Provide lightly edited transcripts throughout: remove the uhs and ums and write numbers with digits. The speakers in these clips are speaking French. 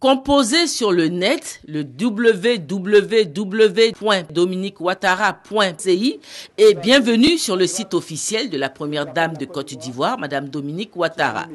Composez sur le net le www.dominiqueouattara.ci et bienvenue sur le site officiel de la première dame de Côte d'Ivoire, Madame Dominique Ouattara.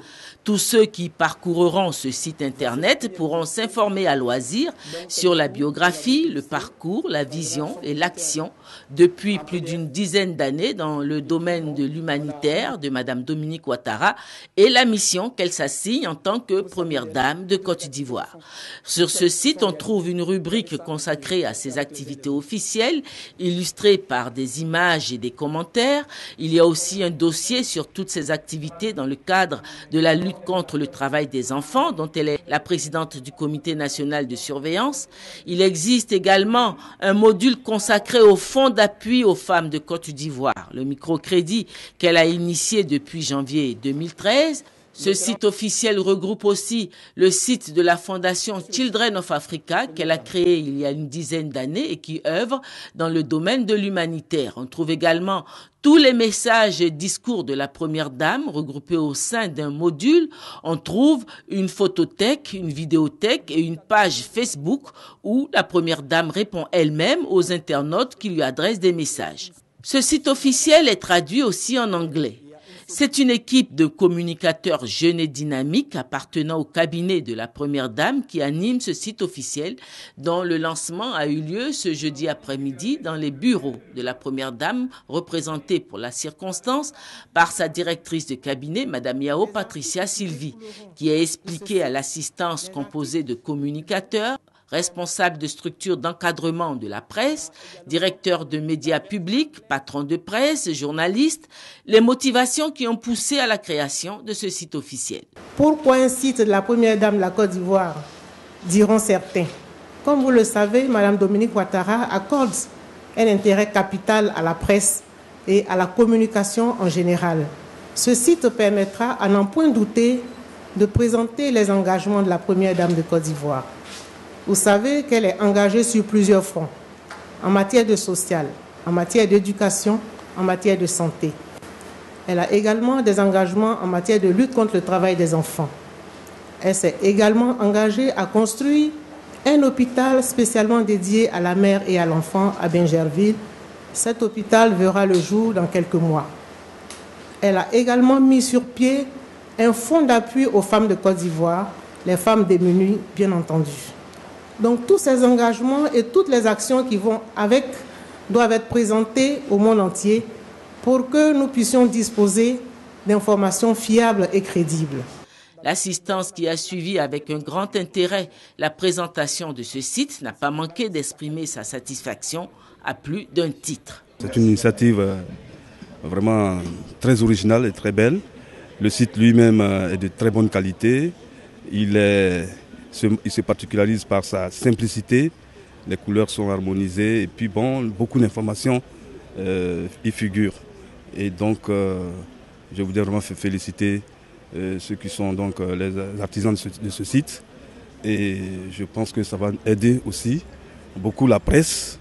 Tous ceux qui parcourront ce site internet pourront s'informer à loisir sur la biographie, le parcours, la vision et l'action depuis plus d'une dizaine d'années dans le domaine de l'humanitaire de Madame Dominique Ouattara et la mission qu'elle s'assigne en tant que première dame de Côte d'Ivoire. Sur ce site, on trouve une rubrique consacrée à ses activités officielles, illustrée par des images et des commentaires. Il y a aussi un dossier sur toutes ses activités dans le cadre de la lutte contre le travail des enfants, dont elle est la présidente du comité national de surveillance. Il existe également un module consacré au fonds d'appui aux femmes de Côte d'Ivoire, le microcrédit qu'elle a initié depuis janvier 2013. Ce site officiel regroupe aussi le site de la fondation Children of Africa qu'elle a créé il y a une dizaine d'années et qui œuvre dans le domaine de l'humanitaire. On trouve également tous les messages et discours de la première dame regroupés au sein d'un module. On trouve une photothèque, une vidéothèque et une page Facebook où la première dame répond elle-même aux internautes qui lui adressent des messages. Ce site officiel est traduit aussi en anglais. C'est une équipe de communicateurs jeunes et dynamiques appartenant au cabinet de la première dame qui anime ce site officiel dont le lancement a eu lieu ce jeudi après-midi dans les bureaux de la première dame représentés pour la circonstance par sa directrice de cabinet, Madame Yao Patricia Sylvie, qui a expliqué à l'assistance composée de communicateurs, responsable de structures d'encadrement de la presse, directeur de médias publics, patron de presse, journaliste, les motivations qui ont poussé à la création de ce site officiel. Pourquoi un site de la première dame de la Côte d'Ivoire, diront certains. Comme vous le savez, Madame Dominique Ouattara accorde un intérêt capital à la presse et à la communication en général. Ce site permettra, à n'en point douter, de présenter les engagements de la première dame de Côte d'Ivoire. Vous savez qu'elle est engagée sur plusieurs fronts, en matière de social, en matière d'éducation, en matière de santé. Elle a également des engagements en matière de lutte contre le travail des enfants. Elle s'est également engagée à construire un hôpital spécialement dédié à la mère et à l'enfant à Bingerville. Cet hôpital verra le jour dans quelques mois. Elle a également mis sur pied un fonds d'appui aux femmes de Côte d'Ivoire, les femmes démunies, bien entendu. Donc tous ces engagements et toutes les actions qui vont avec doivent être présentées au monde entier pour que nous puissions disposer d'informations fiables et crédibles. L'assistance qui a suivi avec un grand intérêt la présentation de ce site n'a pas manqué d'exprimer sa satisfaction à plus d'un titre. C'est une initiative vraiment très originale et très belle. Le site lui-même est de très bonne qualité. Il se particularise par sa simplicité, les couleurs sont harmonisées et puis bon, beaucoup d'informations y figurent. Et donc, je voudrais vraiment féliciter ceux qui sont donc les artisans de ce site. Et je pense que ça va aider aussi beaucoup la presse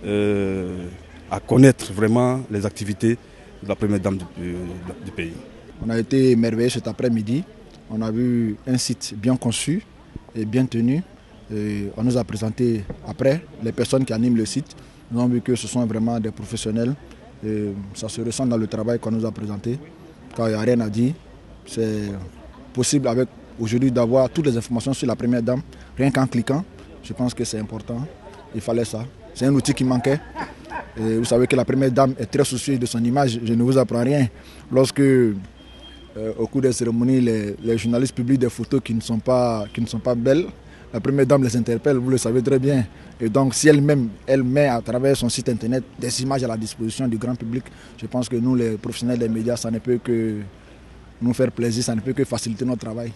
à connaître vraiment les activités de la première dame du pays. On a été émerveillés cet après-midi. On a vu un site bien conçu et bien tenu. Et on nous a présenté après les personnes qui animent le site. Nous avons vu que ce sont vraiment des professionnels. Et ça se ressent dans le travail qu'on nous a présenté. Quand il n'y a rien à dire, c'est possible avec aujourd'hui d'avoir toutes les informations sur la première dame, rien qu'en cliquant. Je pense que c'est important. Il fallait ça. C'est un outil qui manquait. Et vous savez que la première dame est très soucieuse de son image. Je ne vous apprends rien. Lorsque au cours des cérémonies, les journalistes publient des photos qui ne sont pas belles. La première dame les interpelle, vous le savez très bien. Et donc, si elle-même, elle met à travers son site internet des images à la disposition du grand public, je pense que nous, les professionnels des médias, ça ne peut que nous faire plaisir, ça ne peut que faciliter notre travail.